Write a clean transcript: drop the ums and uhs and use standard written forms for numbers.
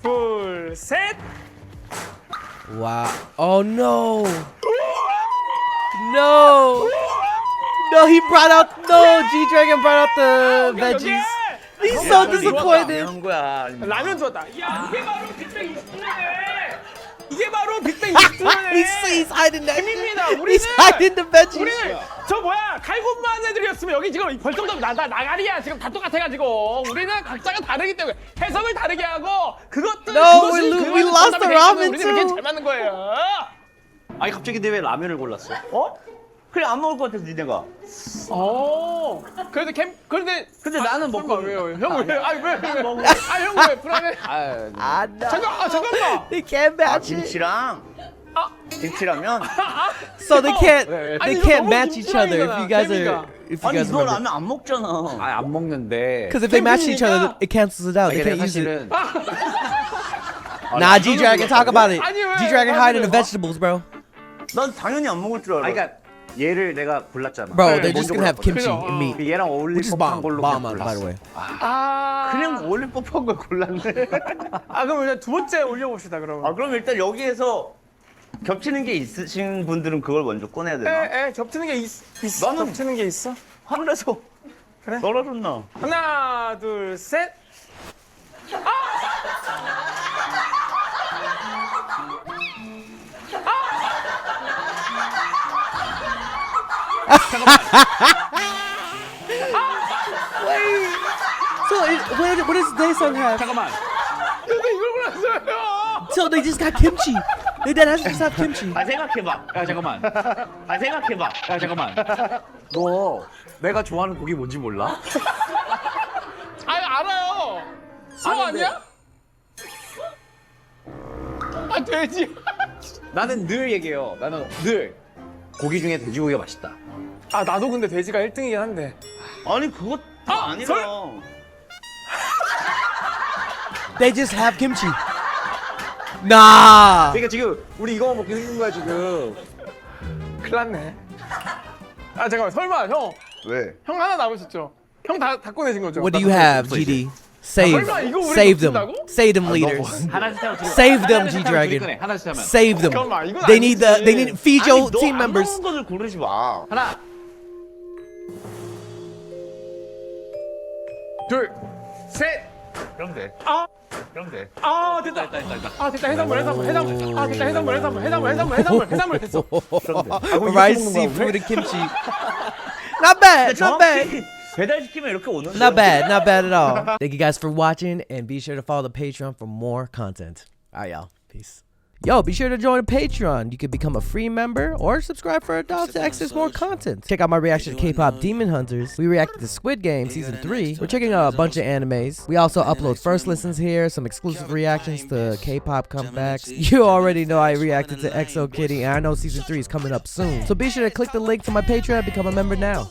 둘, 셋. Wow. Oh no. No. No, he brought out. No, G-Dragon brought out the veggies. He's so disappointed. 한 거야. 라면 좋았다. 야, 이게 바로 빅뱅 20주년이네. 이게 바로 빅뱅 20주년이네. He's hiding that. 재밌습니다. He's hiding the veggies. 우리는 저 뭐야 칼군만 애들이었으면 여기 지금 벌써부터 나가리야 지금 다 똑같아가지고 우리는 각자가 다르기 때문에 해석을 다르게 하고 그것들 No, 그것이 we lost the ramen 우리는 그게 too. 잘 맞는 거예요. 아니 갑자기 내 왜 라면을 골랐어? 어? 그래 안 먹을 것 같아서 니네가. 그래도 근데 나는 먹고 왜요? 형 왜? 아니 왜? 먹어. 형 왜? 불안해? Ah, no. 잠깐만. They can't match it. 김치랑 김치라면. So they can't. 아니, They 이거 can't 너무 match each other if you guys are. If you 아니 guys 너 remember. 라면 안 먹잖아. 아니 안 먹는데. Because if they match each other, it cancels it out. They 이게 can't use it. 사실은 Nah, G-Dragon, talk about it. 아니, 왜? G-Dragon hiding the vegetables, bro. 난 당연히 안 먹을 줄 알아. 아니 그러니까 얘를 내가 골랐잖아. Bro, 네, they're just 먼저 gonna have 골랐거든. kimchi 그죠. and meat. 얘랑 어울릴 Which is 법한 bomb. 걸로 Bomb, 그냥 by the 골랐어. way. 그냥 어울릴 법한 걸 골랐네. 그럼 일단 두 번째 올려봅시다 그러면. 아 그럼 일단 여기에서 겹치는 게 있으신 분들은 그걸 먼저 꺼내야 되나? 겹치는 게 있어. 나는- 겹치는 게 있어. 하늘에서 그래? 떨어졌나? 하나, 둘, 셋. So what does DAESUNG have? 잠깐만. 근데 이걸 골랐어요. So they just got kimchi. They just have kimchi. 아 생각해봐. 야 잠깐만. 아 생각해봐. 야 잠깐만. 너 내가 좋아하는 고기 뭔지 몰라? 아니 알아요. 소 아니야? 아 돼지. 나는 늘 얘기해요. 나는 늘 고기 중에 돼지고기가 맛있다. 아 나도 근데 돼지가 1등이긴 한데. 아니 그거 다 아니라. They just have kimchi. Nah. 그러니까 지금 우리 이거 먹기 힘든 거야 지금. 큰일 났네. 아 잠깐만 설마 형 왜? 하나 남으셨죠? 형 다 꺼내신 거죠? What do you have, GD? Save, 설마 이거 우리 save them, 놓친다고? save them, leaders. 하나씩 하면 Save them, 하나씩 G-Dragon. 하면 하나씩 하면. Save them. 잠깐만, 이건 They need 아니지. they need feed your 아니, team 너안 members. 먹은 것을 고르지 마. 하나, 둘, 셋. 그럼 돼. 아, 그럼 돼. 아 됐다. 있다. 아 됐다 해산물. 아 됐다 해산물 됐어. Rice, seafood, and kimchi. Not bad, not bad. 정확히 배달시키면 이렇게 오는 Not bad, not bad at all. Thank you guys for watching, and be sure to follow the Patreon for more content. All right, y'all. Peace. Yo, be sure to join the Patreon. You can become a free member or subscribe for adults to access more content. Check out my reaction to K-pop Demon Hunters. We reacted to Squid Game Season 3. We're checking out a bunch of animes. We also upload first listens here, some exclusive reactions to K-pop comebacks. You already know I reacted to EXO Kitty, and I know Season 3 is coming up soon. So be sure to click the link to my Patreon and become a member now.